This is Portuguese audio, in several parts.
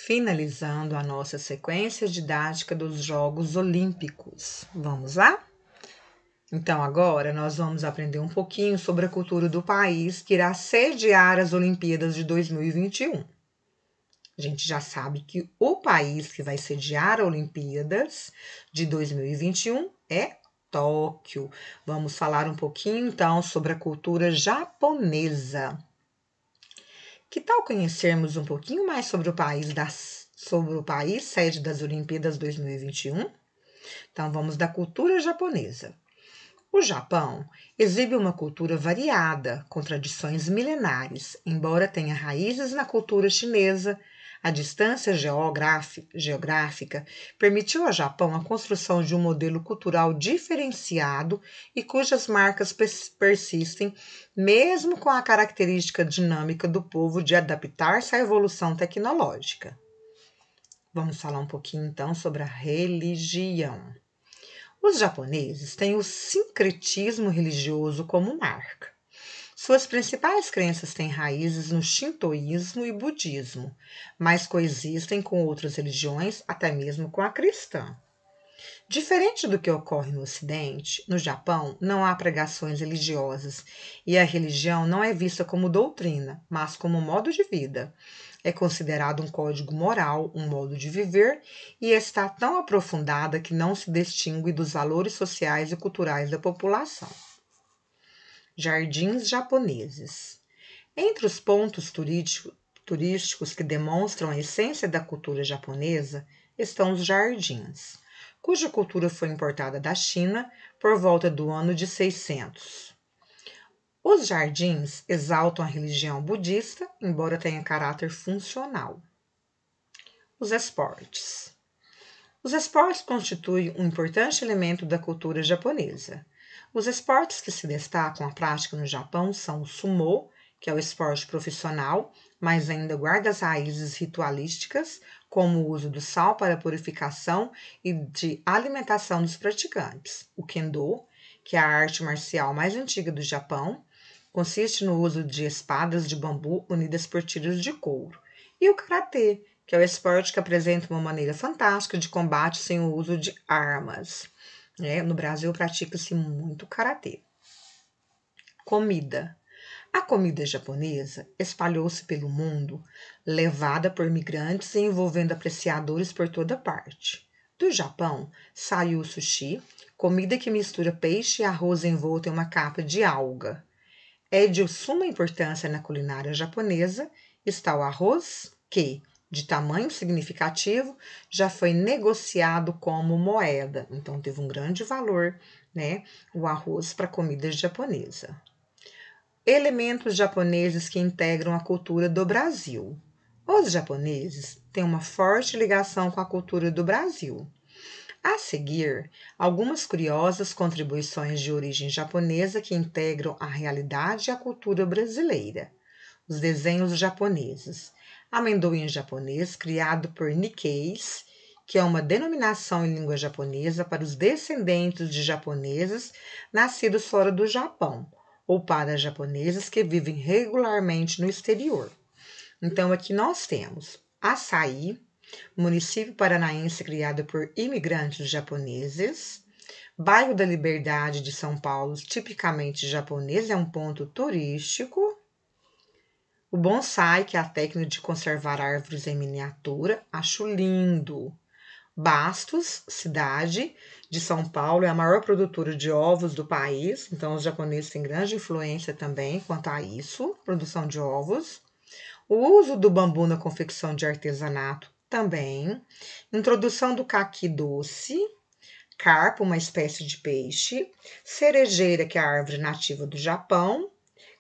finalizando a nossa sequência didática dos Jogos Olímpicos. Vamos lá? Então, agora nós vamos aprender um pouquinho sobre a cultura do país que irá sediar as Olimpíadas de 2021. A gente já sabe que o país que vai sediar as Olimpíadas de 2021 é Tóquio. Vamos falar um pouquinho, então, sobre a cultura japonesa. Que tal conhecermos um pouquinho mais sobre o país sede das Olimpíadas 2021? Então, vamos da cultura japonesa. O Japão exibe uma cultura variada, com tradições milenares, embora tenha raízes na cultura chinesa. A distância geográfica permitiu ao Japão a construção de um modelo cultural diferenciado e cujas marcas persistem, mesmo com a característica dinâmica do povo de adaptar-se à evolução tecnológica. Vamos falar um pouquinho então sobre a religião. Os japoneses têm o sincretismo religioso como marca. Suas principais crenças têm raízes no shintoísmo e budismo, mas coexistem com outras religiões, até mesmo com a cristã. Diferente do que ocorre no Ocidente, no Japão não há pregações religiosas e a religião não é vista como doutrina, mas como modo de vida. É considerado um código moral, um modo de viver, e está tão aprofundada que não se distingue dos valores sociais e culturais da população. Jardins japoneses. Entre os pontos turísticos que demonstram a essência da cultura japonesa estão os jardins, cuja cultura foi importada da China por volta do ano de 600. Os jardins exaltam a religião budista, embora tenha caráter funcional. Os esportes. Os esportes constituem um importante elemento da cultura japonesa. Os esportes que se destacam a prática no Japão são o sumô, que é o esporte profissional, mas ainda guarda as raízes ritualísticas, como o uso do sal para purificação e de alimentação dos praticantes. O kendo, que é a arte marcial mais antiga do Japão, consiste no uso de espadas de bambu unidas por tiras de couro. E o karatê, que é o esporte que apresenta uma maneira fantástica de combate sem o uso de armas. No Brasil pratica-se muito karatê. Comida. A comida japonesa espalhou-se pelo mundo, levada por migrantes e envolvendo apreciadores por toda parte. Do Japão saiu o sushi, comida que mistura peixe e arroz envolto em uma capa de alga. É de suma importância na culinária japonesa está o arroz, que, de tamanho significativo, já foi negociado como moeda. Então, teve um grande valor, o arroz para a comida japonesa. Elementos japoneses que integram a cultura do Brasil. Os japoneses têm uma forte ligação com a cultura do Brasil. A seguir, algumas curiosas contribuições de origem japonesa que integram a realidade e a cultura brasileira. Os desenhos japoneses. Amendoim japonês, criado por Nikkeis, que é uma denominação em língua japonesa para os descendentes de japoneses nascidos fora do Japão, ou para japoneses que vivem regularmente no exterior. Então, aqui nós temos açaí, município paranaense criado por imigrantes japoneses. Bairro da Liberdade de São Paulo, tipicamente japonês, é um ponto turístico. O bonsai, que é a técnica de conservar árvores em miniatura, acho lindo. Bastos, cidade de São Paulo, é a maior produtora de ovos do país, então os japoneses têm grande influência também quanto a isso, produção de ovos. O uso do bambu na confecção de artesanato também. Introdução do caqui doce. Carpo, uma espécie de peixe. Cerejeira, que é a árvore nativa do Japão.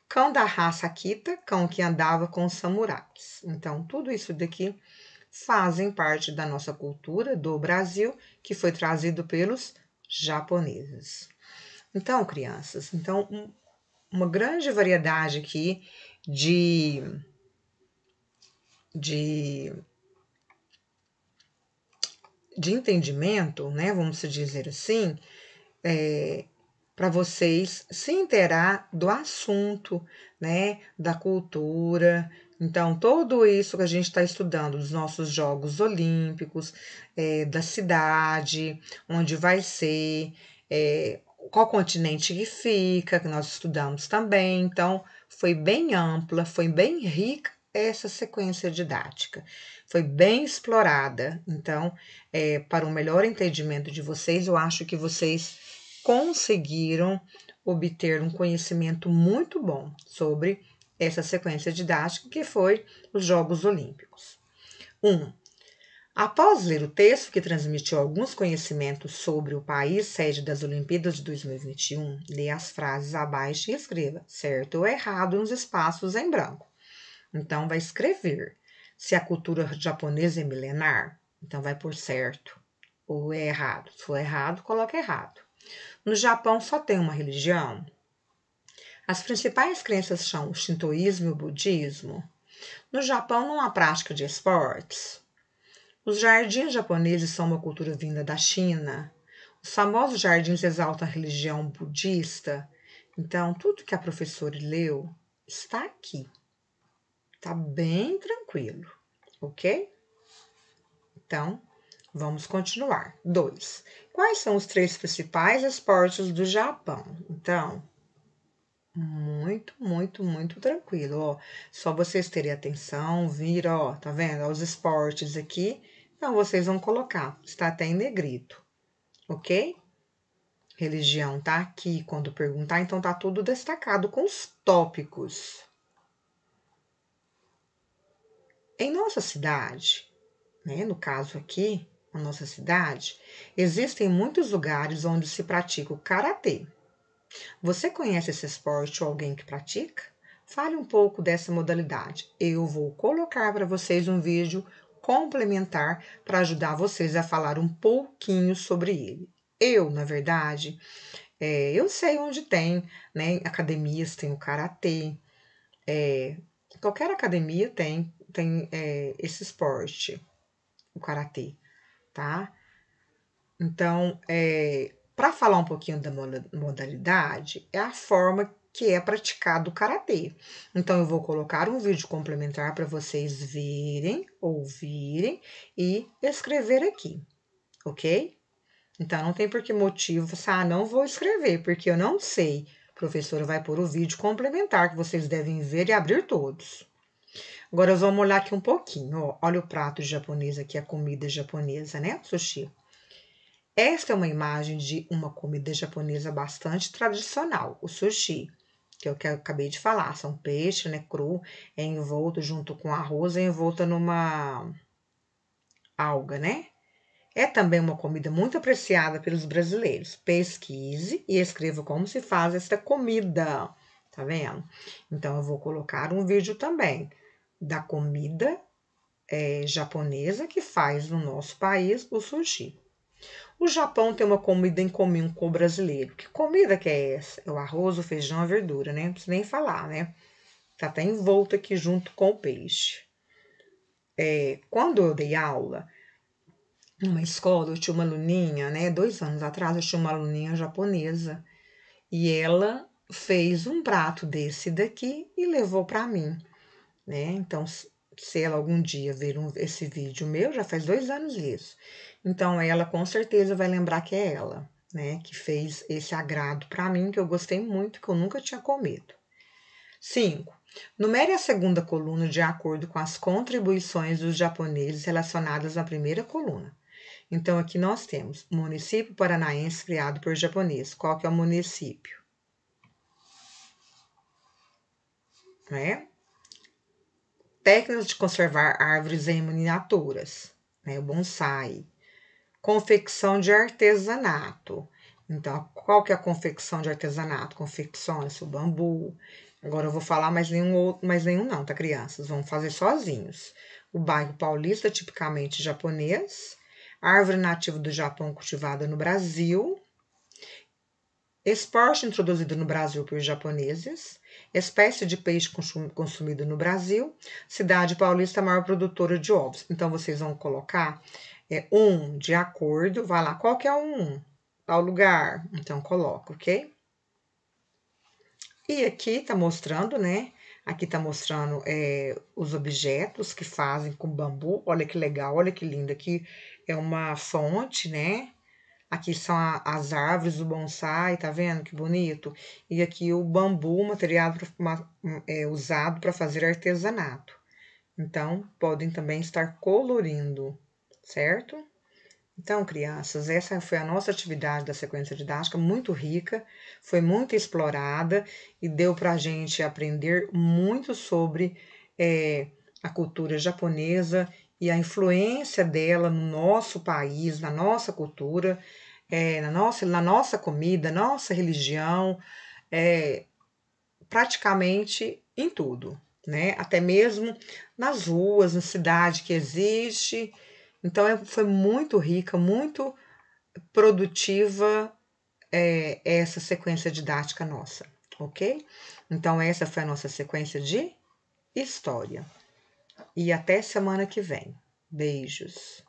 Cão da raça Akita, cão que andava com os samurais. Então, tudo isso daqui fazem parte da nossa cultura do Brasil, que foi trazido pelos japoneses. Então, crianças, uma grande variedade aqui de entendimento, vamos dizer assim, para vocês se inteirar do assunto, da cultura. Então, tudo isso que a gente está estudando, dos nossos Jogos Olímpicos, da cidade, onde vai ser, qual continente que fica, que nós estudamos também. Então, foi bem ampla, foi bem rica essa sequência didática. Foi bem explorada. Então, para um melhor entendimento de vocês, eu acho que vocês conseguiram obter um conhecimento muito bom sobre essa sequência didática que foi os Jogos Olímpicos. 1. Após ler o texto que transmitiu alguns conhecimentos sobre o país sede das Olimpíadas de 2021, lê as frases abaixo e escreva certo ou errado nos espaços em branco. Então, vai escrever se a cultura japonesa é milenar, então vai por certo ou é errado. Se for errado, coloca errado. No Japão só tem uma religião? As principais crenças são o shintoísmo e o budismo. No Japão não há prática de esportes. Os jardins japoneses são uma cultura vinda da China. Os famosos jardins exaltam a religião budista. Então, tudo que a professora leu está aqui. Está bem tranquilo, ok? Então, vamos continuar. 2. Quais são os 3 principais esportes do Japão? Então, muito tranquilo, ó. Só vocês terem atenção, vir, ó, tá vendo? Os esportes aqui. Então, vocês vão colocar, está até em negrito, ok? Religião tá aqui quando perguntar, então tá tudo destacado com os tópicos. Em nossa cidade, né, no caso aqui, na nossa cidade, existem muitos lugares onde se pratica o karatê. Você conhece esse esporte ou alguém que pratica? Fale um pouco dessa modalidade. Eu vou colocar para vocês um vídeo complementar para ajudar vocês a falar um pouquinho sobre ele. Eu, na verdade, eu sei onde tem, né? Academias tem o karatê, qualquer academia tem esse esporte, o karatê, tá? Então, para falar um pouquinho da modalidade, é a forma que é praticado o karatê. Então, eu vou colocar um vídeo complementar para vocês verem, ouvirem e escrever aqui, ok? Então, não tem por que motivo você, não vou escrever, porque eu não sei. A professora vai pôr o vídeo complementar, que vocês devem ver e abrir todos. Agora, vamos olhar aqui um pouquinho, ó. Olha o prato japonês aqui, a comida japonesa, né? Sushi. Esta é uma imagem de uma comida japonesa bastante tradicional, o sushi, que eu acabei de falar. São peixe, né, cru, é envolto junto com arroz, é envolta numa alga, né? É também uma comida muito apreciada pelos brasileiros. Pesquise e escreva como se faz esta comida, tá vendo? Então, eu vou colocar um vídeo também da comida japonesa que faz no nosso país o sushi. O Japão tem uma comida em comum com o brasileiro. Que comida que é essa? É o arroz, o feijão, a verdura, né? Não preciso nem falar, né? Tá até envolto aqui junto com o peixe. Quando eu dei aula numa escola, eu tinha uma aluninha, né? 2 anos atrás, eu tinha uma aluninha japonesa. E ela fez um prato desse daqui e levou para mim, né? Então, se ela algum dia ver esse vídeo meu, já faz 2 anos isso. Então, ela com certeza vai lembrar que é ela, né? Que fez esse agrado para mim, que eu gostei muito, que eu nunca tinha comido. 5. Numere a segunda coluna de acordo com as contribuições dos japoneses relacionadas à primeira coluna. Então, aqui nós temos município paranaense criado por japonês. Qual que é o município? Né? Técnicas de conservar árvores em miniaturas, né? O bonsai. Confecção de artesanato. Então, qual que é a confecção de artesanato? Confecciona-se o bambu. Agora eu vou falar mais nenhum não, tá, crianças? Vamos fazer sozinhos. O bairro paulista, tipicamente japonês. Árvore nativa do Japão cultivada no Brasil. Esporte introduzido no Brasil por japoneses. Espécie de peixe consumido no Brasil. Cidade paulista, maior produtora de ovos. Então, vocês vão colocar de acordo. Vai lá, qual que é Tal lugar. Então, coloca, ok? E aqui tá mostrando, né, Aqui tá mostrando os objetos que fazem com bambu. Olha que legal, olha que lindo. Aqui é uma fonte, né? Aqui são as árvores do bonsai, tá vendo que bonito? E aqui o bambu, material usado para fazer artesanato. Então, podem também estar colorindo, certo? Então, crianças, essa foi a nossa atividade da sequência didática, muito rica, foi muito explorada e deu para a gente aprender muito sobre a cultura japonesa e a influência dela no nosso país, na nossa cultura, na nossa comida, nossa religião, praticamente em tudo, né? Até mesmo nas ruas, na cidade que existe. Então, foi muito rica, muito produtiva essa sequência didática nossa, ok? Então, essa foi a nossa sequência de história. E até semana que vem. Beijos.